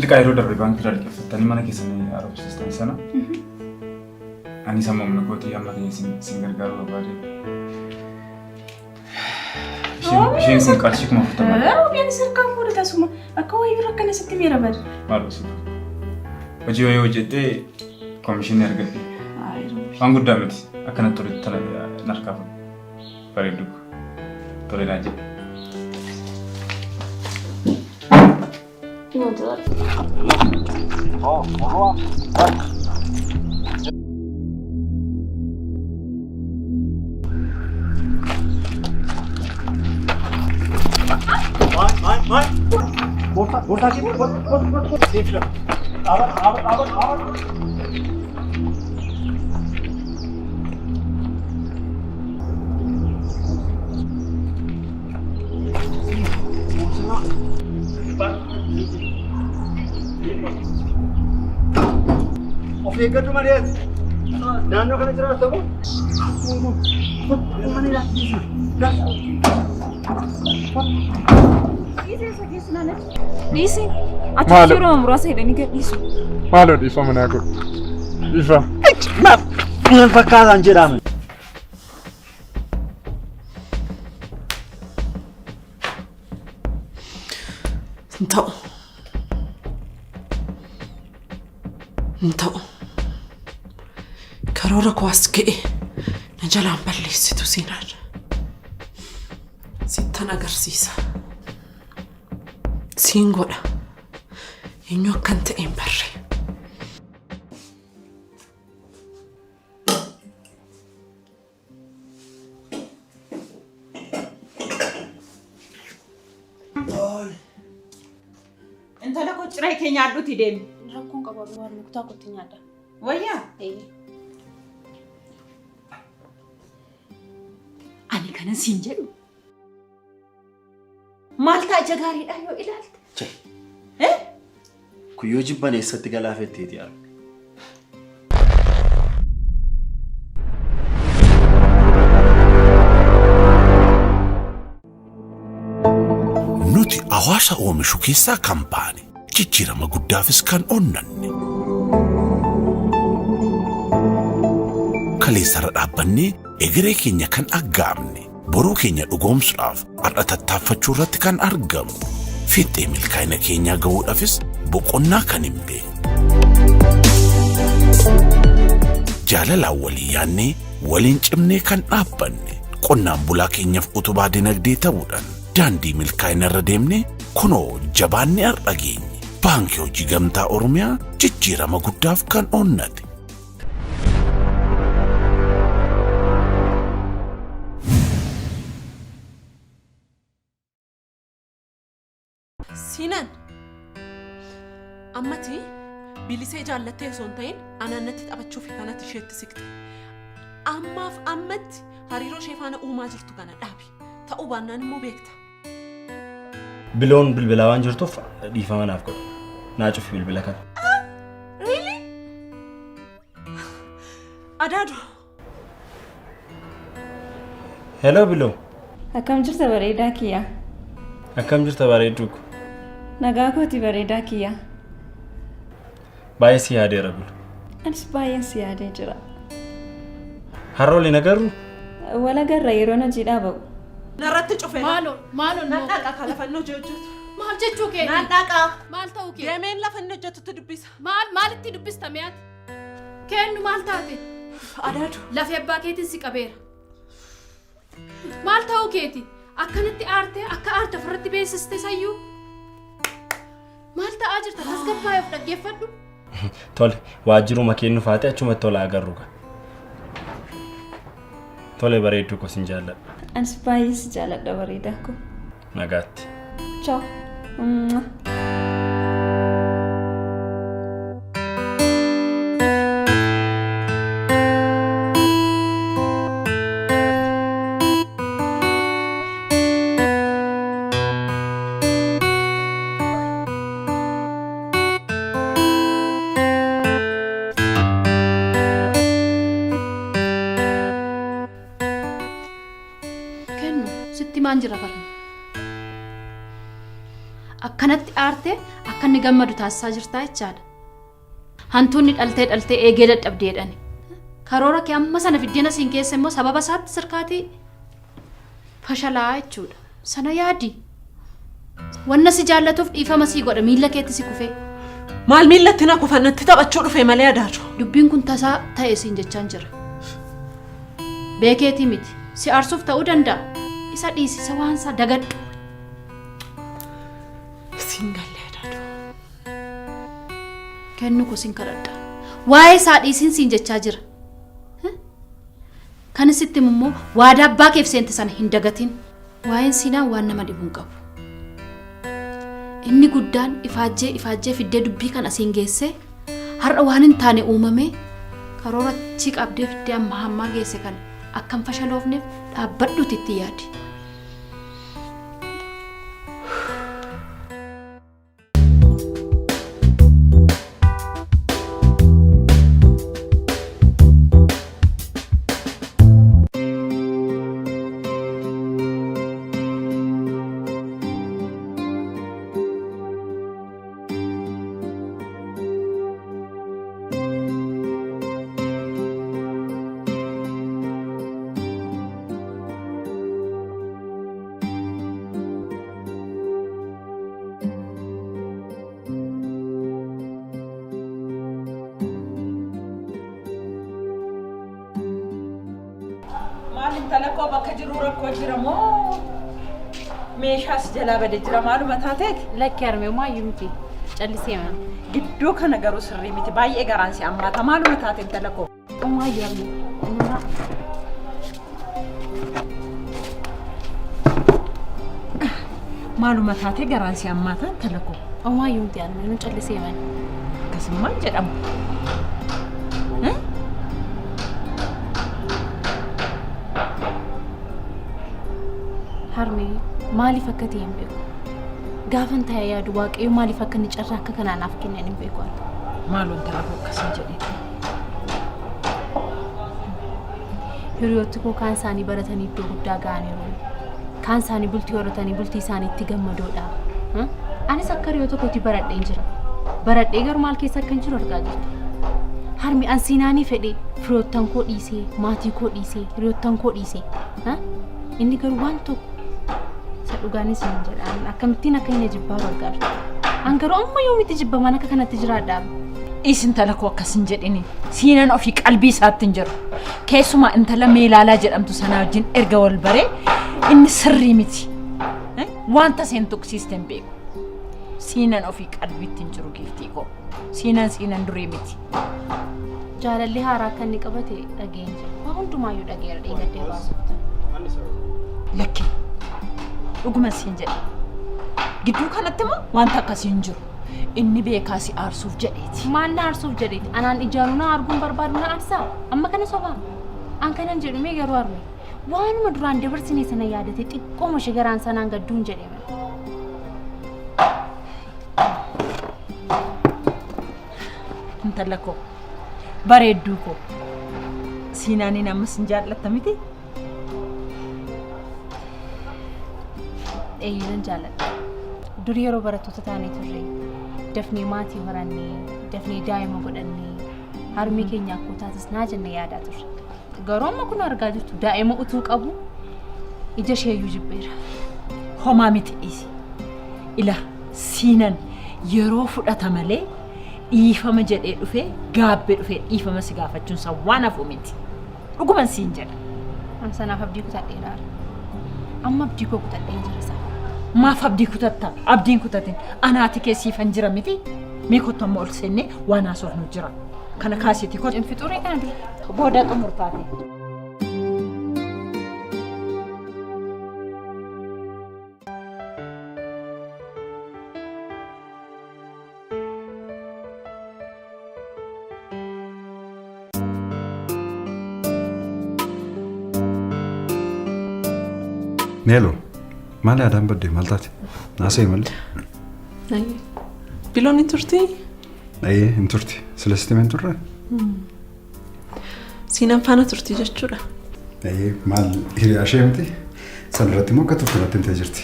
Kairo darbe banki dal kefatani mana kesani arab system sana ani sama mnakoti amma singar garo babade shin sin qarshik ma futama yani sarka furu tasuma akawai rakana sitti mira bad malusi waji wayo jete commissioner gadi an guddamet akana torit tala narkafa fariduk tolinaje non te Borta ki sifle. Abar. Oke, kerja mana? Dan nak kena cerita apa? Mana lagi? Lisi, achichiro amrasa idani ke lisu. Malo di fa manako. Ifa. Ma, non fa casa anjirame. Entao. Karora kwaske. Najalan balleessitu siinaan. Sittan agarsiisa. Siin godha. Eenyu akkan ta'een barre. Intala ko ciree kee nyaadhuuti deemi. Rakkoon qaba waan nukutaa kotti nyaadha. Wayyaa? Ani kana siin jedhu. Maal ta'a ija gaariidha yoo ilaalte? Kuyyoo jibban eessatti galaafetteeti yaa. Nuti hawaasa oomishu keessaa kaampaanii jijjiirama guddaafis kan onnanne. Kaleessara dhaabbannee egeree keenya kan aggaamne boruu keenya dhugoomsuudhaaf har'a tattaaffachuu irratti kan argamu. Fiixee milkaa'ina keenyaa ga'uudhaafis boqonnaa kan hin beekne. Jaalalaan walii yaannee waliin cimnee kan dhaabbanne qonnaan bulaa keenyaaf utubaa dinagdee ta'uudhaan daandii milkaa'ina irra deemnee kunoo jabaanni har'a geenye. Baankii Hojii Gamtaa Oromiyaa jijjiirama guddaaf kan onnate. Sinan. Ammati bilisee jaallattee osoo hin ta'in anaannatti taphachuuf kanatti isheetti siqte. Ammaaf ammatti hariiroo ishee faana uumaa jirtu kana dhaabi. Ta'uu baannaan immoo beekta. Biloon bilbilaa waan jirtuuf dhiifama naaf godhu. Naacuuf bilbila kana. Really? Adaadu. Hello Biloo. Akkam jirta bareedaa kiyya? Akkam jirta bareedduu ko? Nagaa kooti bareedaa kiyya. Baay'ee si yaadeera Biloo. Anis baay'een si yaadee jira. Harrooli nagarru? Wal agarra yeroo hojiidhaa ba'u. Narratti cufe. Maaloo Nadhaqa ka lafannoo hojjetu. maal jechuu kee? Nadhaqa. Maal ta'uu kee? Deemeen lafannoo hojjetutti dubbisa. Maalitti dubbista mi'aati? Keennu maal taate? Adaadu. Lafee abbaa keetiin si qabeera. Maal ta'uu keeti? Akkanatti aartee akka aarta ofirratti beeksiste sayyuu. Maal ta'aa jirta? Tasgabbaayeef dhaggeeffadhu. Tole, waajjiruma kennu faate achumatti tola agarru ka. Tole bareedduu ko sin jaalladha. Anis baay'ee si jaalladha bareedaa ko. Nagaatti. Ciao. argaan jira bara. Akkanatti aartee akka inni gammadu taasisaa jirtaa jechaadha. Hantuunni dhaltee eegee dadhabdeedhani. Karoora kee amma sana fiddeena siin keessa immoo sababa isaatti sirkaatii fashalaa jechuudha. Sana yaadi. Wanna si jaallatuuf dhiifama sii godha miilla keetti si kufee. Maal miillatti na kufannatti taphachuu dhufe malee adaatu. Dubbiin kun tasaa ta'e siin jechaan jira. Beekeetii miti. Si aarsuuf ta'uu danda'a. Isa dhiisisa waan isaa dagadhu. Siin gallee adaatu. Kennu ko siin kadhadha. Waa'ee isaa dhiisiin siin jechaa jira. Kan isitti immoo waadaa abbaa keef seente sana hin dagatin. Waa'een siinaa waan nama dhibuun qabu. Inni guddaan ifaajjee fiddee dubbii kan asiin geesse har'a waan hin taane uumame karoora chi qabdee fiddee amma hammaa geesse kan akkam fashaloofneef dhaabbadhuuti itti yaadi. Talakoo bakka jiru rakkoo jira moo meeshaas jalaa bade jira maaluma taateeti? Lakki armee maayyuu miti callisee mana. Gidduu kana garuu sirrii miti baay'ee garaan si ammaata maaluma taateen talakoo? Maayyuu armee. Maaluma taatee garaan si ammaata talakoo? Maayyuu miti armee nu callisee mana. Akkasumaan jedhamu. Harmee maaliif akka ta'e hin beeku. Gaafan ta'ee yaadu waaqayyo maaliif akka inni carraa akka kanaanaaf kennan hin beeku. Maaloon talakoo akkasii jedhee. Hiriyooti koo kaan isaanii baratanii iddoo guddaa ga'aniiru. Kaan isaanii bultii horatanii bultii isaanii itti gammadoodha. Anis akka hiriyoota kootii baradheen jira. Baradhee garuu maal keessa akka hin jiru argaa jirtu. Harmi ansiinaanii fedhee firoottan koo dhiisee, maatii koo dhiisee, hiriyoottan koo dhiisee. Inni garuu waan tokko isa dhugaanis hin jedhaan akkamittiin akka inni jibbaa argaa jirtu. An garuu amma yoomitti jibbaman akka kanatti jiraadhaa. Isin talakoo akkas hin jedhini. Siinan ofii qalbii isaatti hin jiru. Keessumaa intala meelaalaa jedhamtu sana wajjin erga wal baree inni sirrii miti. Wanta seen tuqsiiste hin beeku. Siinan ofii qalbiitti hin jiru giiftii koo. Siinan durii miti. Jaalallee haaraa akka inni qabate dhageen jira. Waa hundumaayyuu dhageera dheegaddee baasuuf. Lakki dhuguma siin jedhe gidduu kanatti immoo wanta akkasii hin jiru inni beekaa si aarsuuf jedheeti. Maal na aarsuuf jedheeti? Anaan ijaaruu na arguun barbaadu na aarsaa? Amma kana sobaa? An kanan jedhu mee garuu arme waanuma duraan dabarsinee sana yaadate xiqqooma ishee garaan sanaan gadduun jedhee intala koo bareedduu koo siinaaniin ammas hin jaallatta miti? Eeyyinan jaalladha. Durii yeroo barattoota taanee turre dafnee maatii horannee dafnee daa'ima godhannee harmee keenya akkoo taates naa jennee yaadaa turre. Garuu amma kun argaa jirtu daa'ima utuu qabu ija isheeyyuu jibbeera. Homaa miti dhiisi. Ila siinan yeroo fudhata malee dhiifama jedhee dhufee gaabbee dhufee dhiifama si gaafachuun isaa waan hafu miti. Dhuguman siin jedha. Sanaaf abdii kutadheera. Amma abdii koo kutadheen jira isaa. Maaf abdii kutatta? Abdiin kutatin anaati keessiifan jira miti. Mee kottu amma ol seennee waan haasofnu jira. Kana kaasiiti kottu. Fixuuree kana dura. Booda xumurtaate. Nelo, maal yaadaan badde maal taate? Naasee malee? Biloon hin turtii? Hin turti. Silasitti meen turre? Siinan faana turtii jechuudha. Maal hiriyaa ishee miti? Sanirratti immoo akka tokko natti himtee jirti.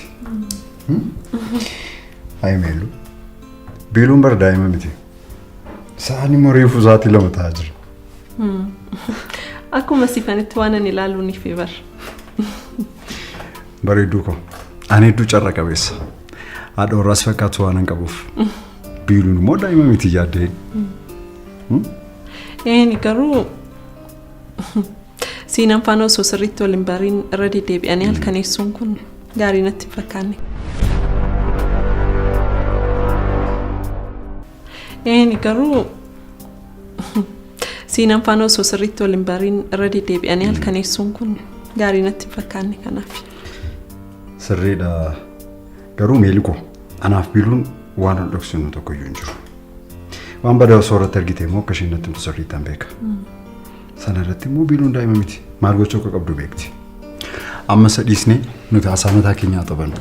Ayi meellu. Biiluun bara daa'ima miti. Sa'aan immoo reefu isaatii lama ta'aa jira. Akkuma sifanitti waan ani ilaaluun ife bar. Bareedduu koo. Ani hedduu carra qabeessa. Haadha warraas fakkaatu waan hin qabuuf. Biiluun immoo daa'ima miti yaaddee. Eeni garuu siinan faana osoo sirriitti waliin bariin irra deddeebi'anii halkaneessuun kun gaarii natti hin fakkaanne. Eeni garuu siinan faana osoo sirriitti waliin bariin irra deddeebi'anii halkaneessuun kun gaarii natti hin fakkaanne kanaaf. Sirriidha. Garuu meelikoo anaaf biiluun waan ol dhoksinu tokko iyyuu hin jiru. Waan badaa osoo irratti argite immoo akka isheen natti himtu sirriittaan beeka. Sana irratti immoo biiluun daa'ima miti. Maal gochuu akka qabdu beekti. Amma sadhiisnee nuti haasaa mataa keenyaa taphannu.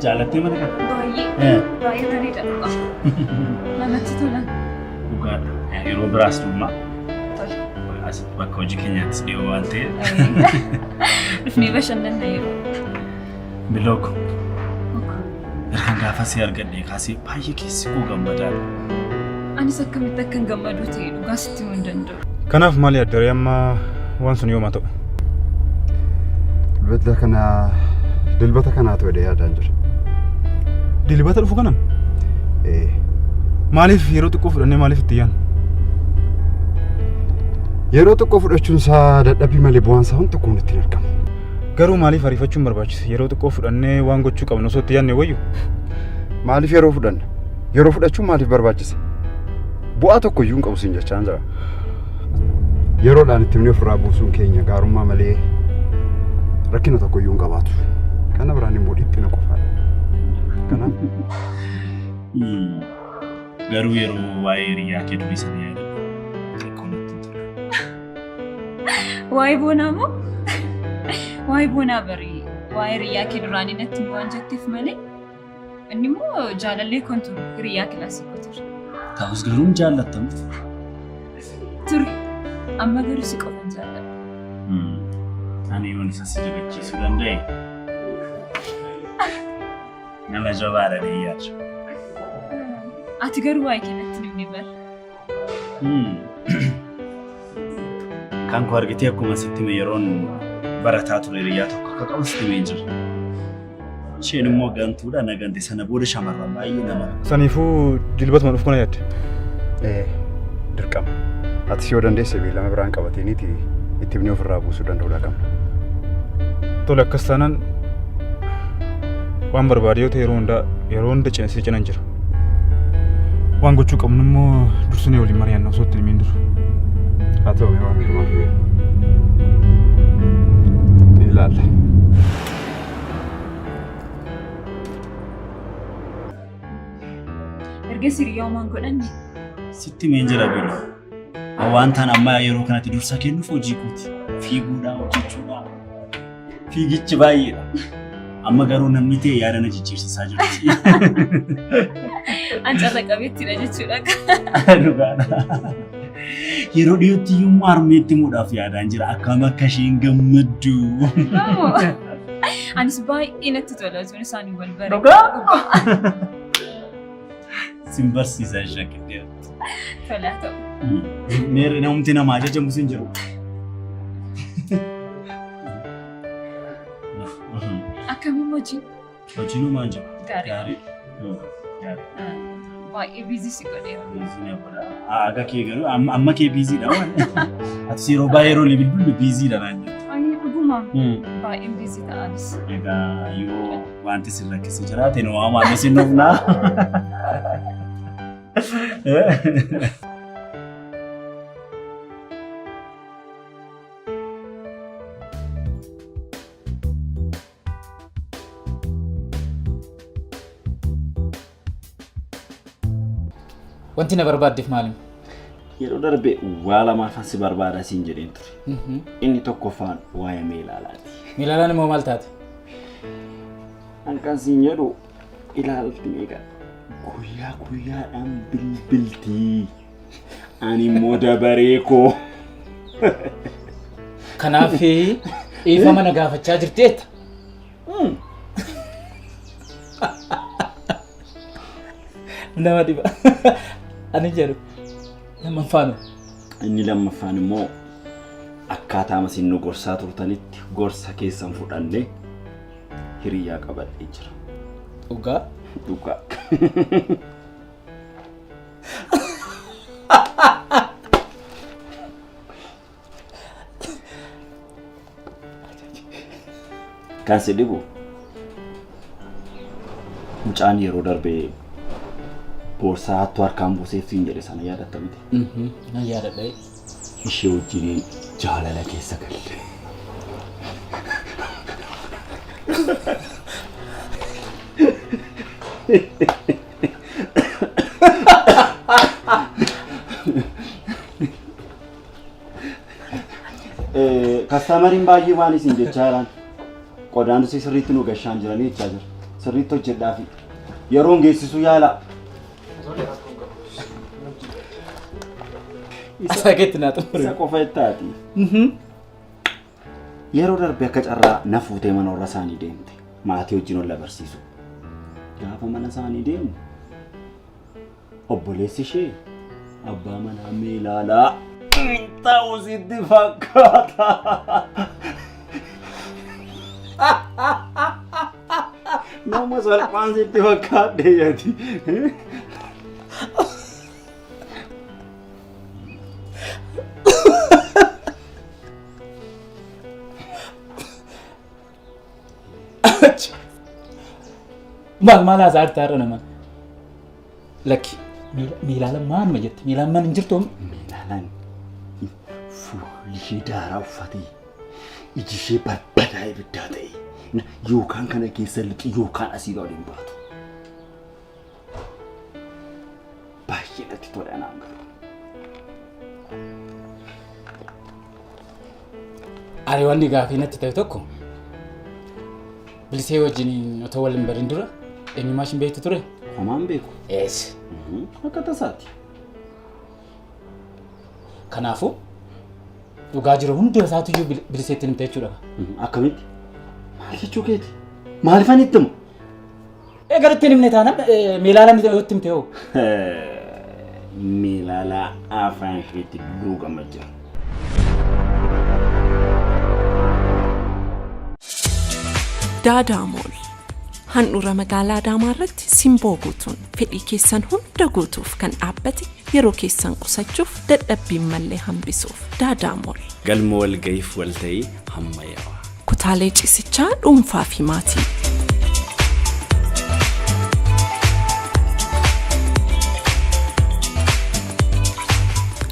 Jaallatee mana kan? Baay'ee bareeda dhugaa. Namatti tola. Dhugaadha. Yeroo biraas dhumma. Asitti bakka hojii keenyaattis dhiyoo waan ta'eef. Dhufnee bashannanna yeroo. Bilooko. Ergan gaafa si argadhee kaasee baay'ee keessi koo gammadaadha. Anis akkamitti akkan gammadu ta'e dhugaa sitti himuu hin danda'u. Kanaaf maali addaree amma waan sun yooma ta'u? Dilbata kanaatu edee yaadaan jira. Dilbata dhufu kanam? Maaliif yeroo xiqqoo fudhannee maaliif itti yaanu? Yeroo xiqqoo fudhachuun isaa dadhabbii malee bu'aan isaa waan tokko nutti hin argamu. Garuu maaliif ariifachuun barbaachisa? Yeroo xiqqoo fudhannee waan gochuu qabnu osoo itti yaadne wayyu? Maaliif yeroo fudhanna? Yeroo fudhachuun maaliif barbaachisa? Bu'aa tokko iyyuu hin qabu siin jechaan jira. Yeroodhaan itti himnee ofirraa buusuun keenya gaarummaa malee rakkina tokko iyyuu hin qabaatu. Kana biraan immoo dhiphina qofaadha. Kanaaf garuu yeroo waa'ee hiriyaa kee durii sana yaadadhu xiqqoo natti tola. Waa'ee boonaa moo? Waa'ee boonaa barii waa'ee hiriyaa kee duraanii natti waan jetteef malee inni immoo jaalallee kan ture hiriyaa kilaasii ture. Ta'us garuu jaallattamu. Ture amma garuu si qofan jaalladha. Ani yoon isa si jagachiisuu danda'e nama jabaadha deeyyaadha. Ati garuu waa'ee keenyatti nimni bara. Kan koo argitee akkuma sitti yeroon barataa ture hiriyaa tokko akka qabu sitti mee jira. Isheen immoo gantuudha na gante sana booda shamarran baay'ee nama. Saniifuu dilbatuma dhufu kana yaadde? Dirqama. Ati yoo dandeesse beellama biraan qabateeniiti itti himnee ofirraa buusuu danda'uudha qabna. Tole akkas taanaan waan barbaade yoo ta'e yeroo hunda cinaasee cinan jira. Waan gochuu qabnu immoo dursinee waliin mari'annaa osoo itti himiin dura. Haa ta'u waan hundumaaf ni ilaalla. Erga siriyyaa maan godhanne? Sitti mee jira biroo. Waan ta'an amma yeroo kanatti dursa kennuuf hojii kooti. Fiiguudhaa hojjechuudhaa. Fiigichi baay'eedha. Amma garuu namni ta'e yaada na jijjiirsisaa jirti. An carra qabeettidha jechuudha. Dhugaadha. Yeroo dhiyootti iyyuu harmeetti muudhaaf yaadaan jira. Akkam akka isheen gammaddu. Anis baay'ee natti tola osoo isaanii wal bare. Dhugaa? Simbarsiisa shakkii. Tolato. Meerri namumti nama ajajamu sin jiru. Akkamiin hojii? Hojiin maal jiru? Gaarii. Gaarii. Baay'ee biizii si godheera. Aga kee garuu amma kee biiziidha waan. Ati yeroo baay'ee yeroo bilbilu biiziidha naan jedhu. Ani dhuguma. Baay'een biizii ta'anis. Egaa yoo wanti sin rakkisi jiraate nu waamaa sin dhufnaa. Wanti na barbaaddeef maali? Yeroo darbe waa lamaaf si barbaada siin jedheen ture. Inni tokkoffaan waa'ee Meelaalaati. Meelaalaan immoo maal taate? Halkan siin jedhu ilaalti meeqa guyyaa guyyaadhaan bilbiltii. Ani immoo dabaree koo. Kanaaf dhiifama na gaafachaa jirteetta? Nama dhiba. Ani jedhu lammaffaan. Inni lammaffaan immoo akkaataa isin nu gorsaa turtanitti gorsa keessan fudhannee hiriyaa qabadhee jira. Dhugaa? Dhugaa. Kan si dhibu mucaan yeroo darbee boorsaa hattuu harkaan buuseef siin jedhe sana yaadatta miti? Nan yaadadha. Ishee wajjin jaalala keessa galle. Kastamariin baay'ee waan isin jechaa jiran qodaan isii sirriitti nu gashaan jiranii jechaa jira. Sirriitti hojjedhaafi yeroon geessisuu yaala. Isa keetti naa xumure. Isa qofa ittaati. Yeroo darbe akka carraa na fuutee mana warra isaanii deemte. Maatii wajjin ol agarsiisu. Gaafa mana isaanii deemu obboleessi ishee abbaa manaa Meelaalaa ta'uu sitti fakkaata. Nama salphaan sitti fakkaadhe yaati. Maal haasa'aatti har'a nama? Lakki Meelaalaan maal ma jette? Meelaalaan maal hin jirtu? Meelaalaan fuulli ishee daaraa uffatee iji ishee barbadaa ibiddaa ta'e yookaan kana keessa lixu yookaan asii gadi hin baatu. Baay'ee natti tola naan garuu. Ari wanni gaafii natti ta'e tokko bilisee wajjin otoo waliin barin dura eenyummaa isheen beektu ture? Homaan beeku. Ees. Akka tasaati. Kanaafuu dhugaa jiru hundi isaatuyyuu biliseetti himte jechuudha. Akkamitti? Maal jechuu keeti? Maaliifan itti himu? Egaa ittiin himne taanaan Meelaalaan itti himte hoo? Meelaalaa afaan isheetti duugamaa jira. Daadamool handhuura magaalaa Adaamaa irratti simboo guutuun fedhii keessan hunda guutuuf kan dhaabbate yeroo keessan qusachuuf dadhabbiin mallee hambisuuf Daadamool. Galma walga'iif walta'ii hammayyaawaa. Kutaalee ciisichaa dhuunfaa fi maatii.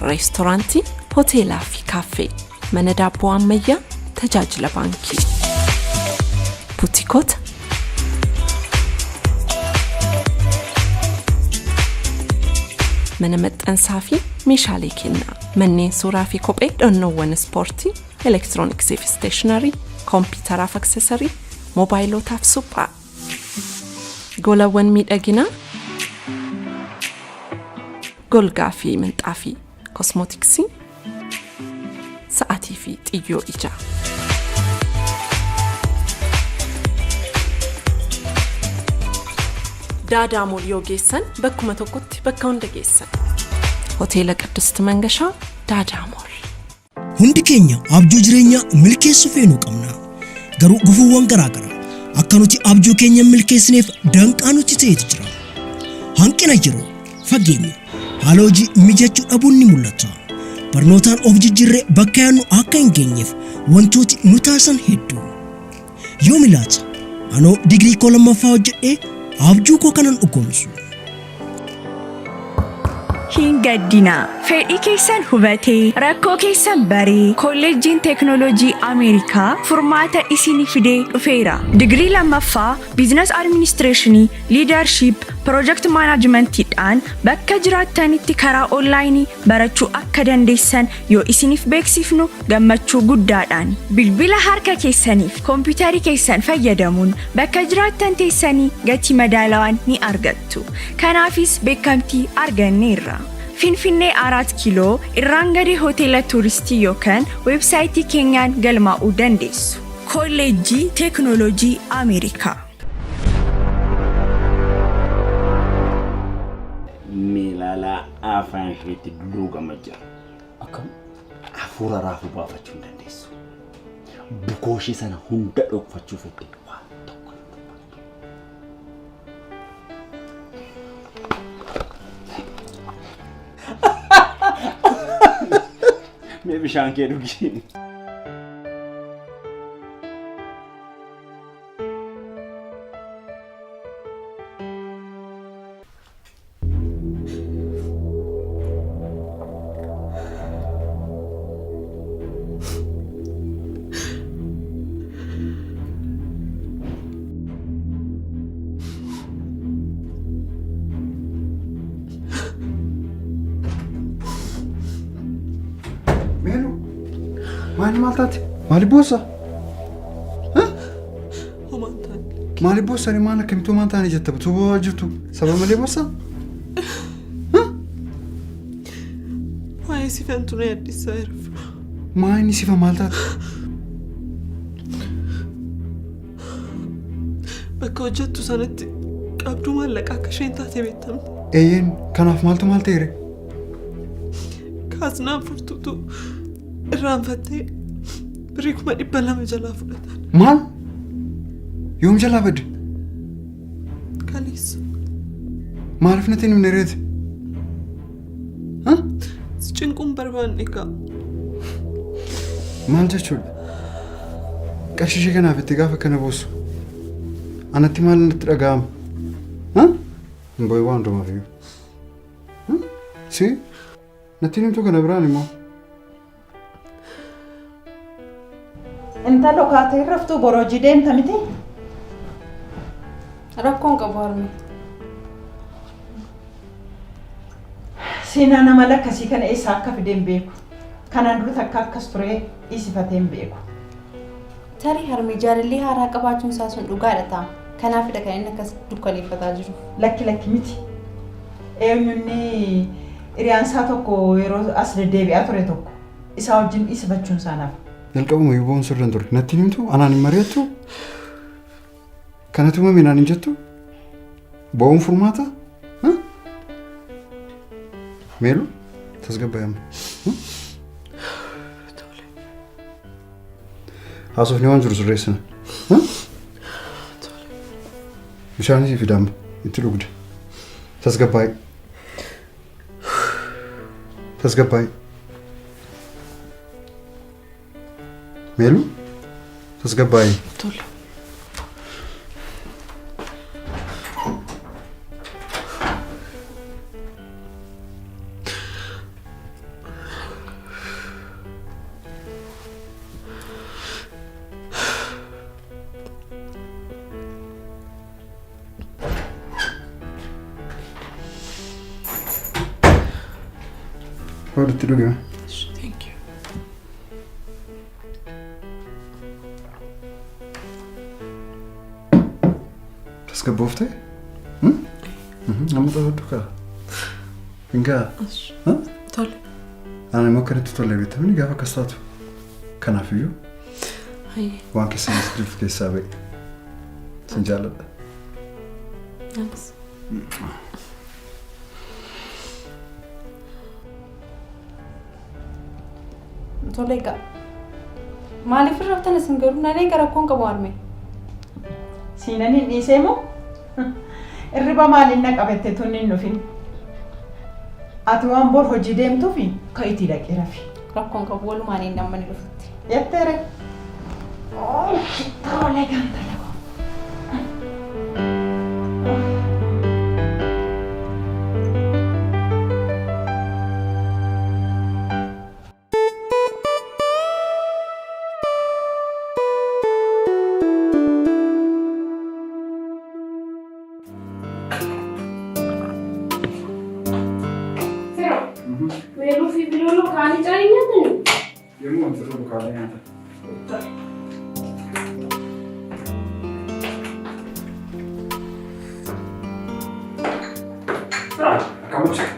Reestooraantii, hoteelaa fi kaaffee, mana daabboo ammayyaa, tajaajila baankii. Buutikoota. Mana maxxansaa fi meeshaalee kennaa. Manneen suuraa fi kophee dhannoowwan ispoortii, elektirooniksii fi isteeshinarii, koompiyuutaraa fi aksesarii, moobaayilotaa fi suphaa. Golawwan miidhaginaa. Golgaa fi minxaafii, kosmootiksii, sa'aatii fi xiyyoo ijaa. Daadaa Mool yoo geessan bakkuma tokkotti bakka hunda geessan. Hoteela Qiddusti Mangashaa Daadaa Mool. Hundi keenya abjuu jireenya milkeessuu feenu qabna. Garuu gufuuwwan garaagaraa akka nuti abjuu keenya milkeessineef danqaa nuti ta'etu jira. Hanqina yeroo fageenya haala hojii mijachuu dhabuun ni mul'ata. Barnootaan of jijjiirree bakka yaadnu akka hin geenyeef wantooti nu taasisan hedduu. Yoo milaata anoo digirii koo lammaffaa hojjedhee abjuu koo kanan dhugoomsu. Hingaddina fedhii keessan hubatee rakkoo keessan baree kolleejjiin teeknooloojii Ameerikaa furmaata isinii fidee dhufeera. Digirii lammaffaa biizines administreeshinii liidarshiip piroojeekt maanaajimentiidhaan bakka jiraattanitti karaa onlaayinii barachuu akka dandeessan yoo isiniif beeksifnu gammachuu guddaadhaan. Bilbila harka keessaniif koompiyuutarii keessan fayyadamuun bakka jiraattan teessanii gatii madaalawaan ni argattu. Kanaafis beekamtii arganneerra. Finfinnee 4 kiiloo irraan gadee hoteela tuuristii yookaan weebsaayitii keenyaan galmaa'uu dandeessu. Kolleejjii Teeknooloojii Ameerikaa. Meelaalaa afaan isheetti duugama jira. Akkam hafuura raafuu baafachuu hin dandeessu. Bukooshee sana hunda dhokfachuu fedhe waan tokko. Mee bishaan kee dhugi. Maali maltaati? Maali boossa? Maali boossa ni maal akkamitti maantaani jetta tuuboo jirtu sababa malee boossa? Waa'ee sifantu na yaaddisaa jira. Maali sifa maltaati? Bakka hojjettu sanatti qabduu maallaqaa akka isheen taate beektamte. Eeyyeen kanaaf maaltu maal ta'eere? Kaasnaan furtuutu irraanfattee birii 200 jalaa fudhatan. Maal? Yoom jalaa badde? Kaleessa. Maaliif natti hin himneereeti? Cinquun barbaanne egaa. Maal jechuudha? Qarshii ishee kanaaf itti gaafa kana boossu. Anatti maal natti dhaga'ama? Hin boo'ee waan hundumaaf iyyuu. Si? Natti himtu kana biraan immoo. Inta lokaatee raftuu borojii deemta miti? Rakkoon qabu harmee. Seenaa nama lakkasii kana eessaa akka fideen beeku. Kanaan dura takka akkas turee dhiisifateen beeku. Tarii harmee jaalallee haaraa qabaachuun isaa sun dhugaadha ta'a. Kanaafidha kan inni akkas dukkaneeffataa jiru. Lakki miti. Eenyunni hiriyaansaa tokko yeroo as deddeebi'aa ture tokko isaa wajjin dhiisifachuun isaanaaf. Jalqabuma yuuboon sirran ture. Natti himtu anaan hin mari'attu. Kanatu maminaan hin jettu. Bo'uun furmaata? Meelu? Tasgabbaa'amma. Haasofni waan jiru sirreessina. Bishaanis fidamba. Itti dhugde. Tasgabbaa'i. Tasgabbaa'i. Meelu? Tasgabbaa'i. Tole. What did you do? Thank you. Tasgabbooftee? Nama xaladhu kaa? Hingaa? Tole. Ani immoo akkanitti tolee beektamni gaafa akkas taatu. Kanaafiyyuu waan keessanitti jirtu keessaa ba'e. Sin jaalladha. Tolega. Maaliif irratti isin garuu naannoo gara koon qabu arme? Siinanii dhiisee moo? Irriba maaliin na qabette tunni hin dhufin? Ati waan bor hojii deemtuufi ka'itii dhaqee rafi. Rakkoon qabu walumaan hin namni dhufutti. Jetteere. Tolega intala.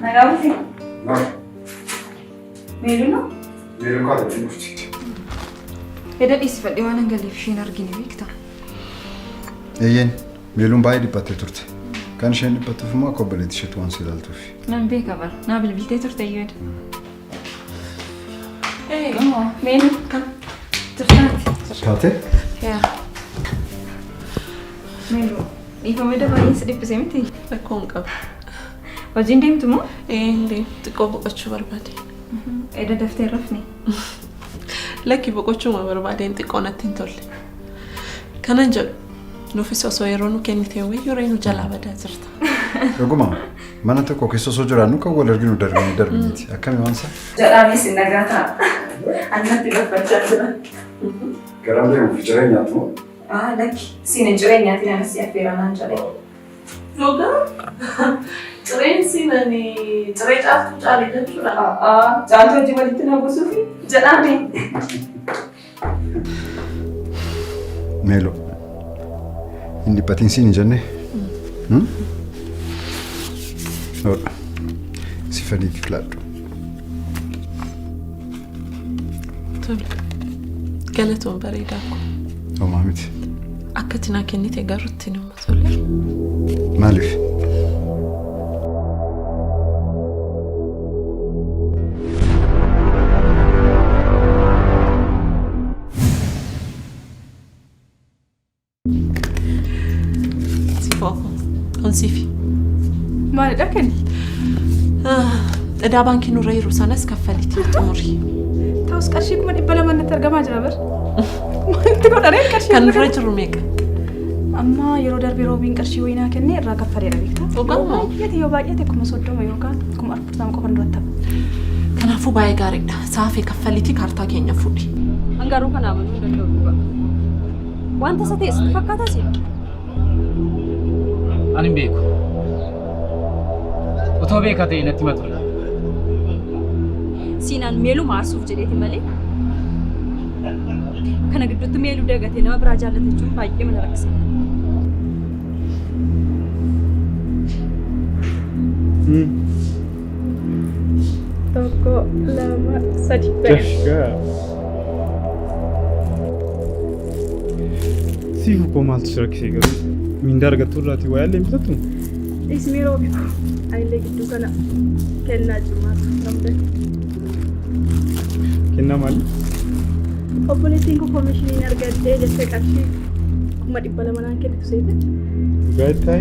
Nagabuti. Meeluna? Meelun kaata dhufti. Eda dhiisifadhee waan hangaleef isheen argine beekta. Eeyyeen meeluun baay'ee dhiphattee turte. Kan isheen dhiphattuuf immoo akka obboleetti isheetu waan si ilaaltuuf. Nan beeka bara. Naa bilbiltee turte iyyuu eda. Meelu kan turtaati. Taate? Yaa. Meelu dhiifamee dabalee si dhiphisee miti? Rakkoon qaba. Hojiin deemtu moo? Xiqqoo boqochuu barbaade. Eda daftee rafne. Lakki boqochuuma barbaadeen xiqqoo natti hin tolle. Kanan jedhu nuufis osoo yeroo nu kennite wayyuu nu jalaa badaa jirta. Dhuguma mana tokko keessa osoo jiraannu kan wal arginu darbiniiti. Akkami waan isaa? Jedhaanis hin nagaa ta'a. Annatti gabbachaa jira. Garam deemuuf jireenyaatu moo? Lakki siin jireenyaati anas affeeranaan jedhee. Dhugaa? Cireen siinani ciree caaltuu caalee jechuudha. Caaltuu hojii walitti na buusuufi jedhaame. Meelo. Hin dhiphatiin siin jenne? Oodha. Si fadhiitii filadhu. Tole. Galatoon bareedaa kun. Homaa miti. Akka tinaa kennite garuutti nama tole. Maaliif? Onsifi. Maalidha kenni? Edaa baankii nurra jiru sanas kaffalitti xumuri. Ta'us qarshii 200 natti argamaa jira bar. Maaltu godhanii qarshii? Kan nurra jiru meeqa? Amma yeroo darbee roobiin qarshii wayinaa kennee irraa kaffaleera beektaa? Dhugamoo? Yoo baay'ate 30 yookaan 40 qofa duratti ta'a. Kanaafuu baay'ee gaariidha. Saafee kaffalitti kaartaa keenya fudhi. Hangaruu kana amanuu danda'u dhugaa. Wanta isa ta'e sitti fakkaataa si? Ani beeku. Otoo beekaa ta'e natti hima ture. Siinaan meeluu maarsuuf jedheeti malee. Kana gidduutti meeluu dagatee nama biraa jaallate jechuun baay'ee mana rakkisa. Tokko, lama, sadi. Sifu koo maaltu si rakkisee garuu mindaa argattu irraatii waa yaallee bitattu? Ismii roobi ayilee gidduu kana kennaa cimaatu namdee. Kennaa maali? Obboleettiin koo koomishiniin argattee jettee qarshii 200 naan kennitu seete. Dhugaa itti